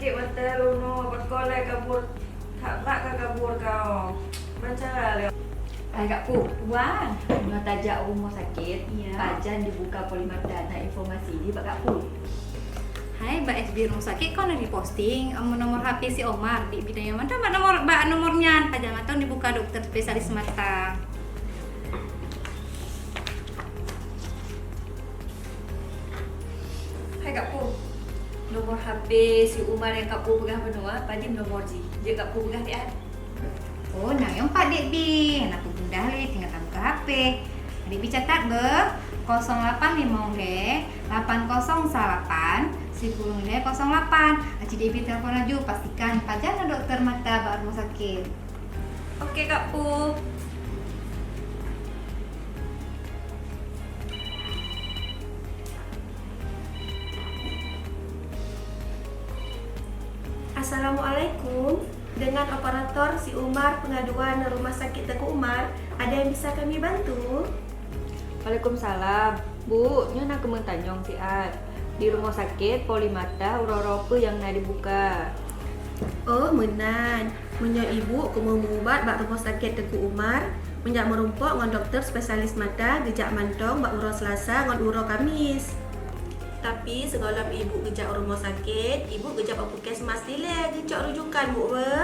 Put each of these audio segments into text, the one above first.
sakit mata luno, berkolek kabur. Tak nak kabur kau. Macam mana? Ay Kak Pu, Wan, nak tajak rumah sakit, Ya. Pajan dibuka Polimata. Nak informasi ni Pak Kak Pu. hai Mbak FB rumah sakit kau lagi posting nomor HP si Omar di bidang yang mana Mbak nomornya jangan tahu dibuka dokter spesialis mata. Hai Kak Pu, nomor HP si Umar yang Kak Pu pegang benua, Padim nomor G. Dia Kak Pu pegang dia. Oh, nah yang Pak Dek Bi, nak dah le tinggal tak buka HP. Dek Bi catat be 0850 808 1008. Aci Dek Bi telepon laju pastikan pajan dokter mata Mbak rumah sakit. Okey Kak Pu. Assalamualaikum. Dengan operator si Umar pengaduan Rumah Sakit Teguh Umar, ada yang bisa kami bantu? Waalaikumsalam. Bu, nya nak kementanyong si Ad. Di rumah sakit Polimata urara apa yang nak dibuka? Oh, menan. Menyo ibu kumu mengubat bak Rumah Sakit Teguh Umar, menyak merumpok ngon dokter spesialis mata gejak mantong bak uro Selasa ngon uro Kamis. Tapi segolam ibu gejak rumah sakit, ibu gejak puskesmas dile gejak rujukan bu be.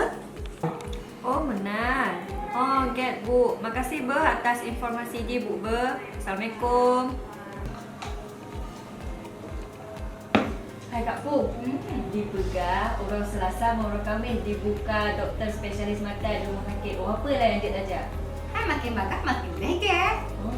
Oh, menan. Oh, get Bu. Makasih Be atas informasi je Bu Be. Assalamualaikum. Hai Kak Pu. Dibuka orang Selasa mau orang Khamis dibuka dokter spesialis mata di rumah sakit. Oh, apa lah yang dia tajak? Hai makin bakat makin lege. Oh,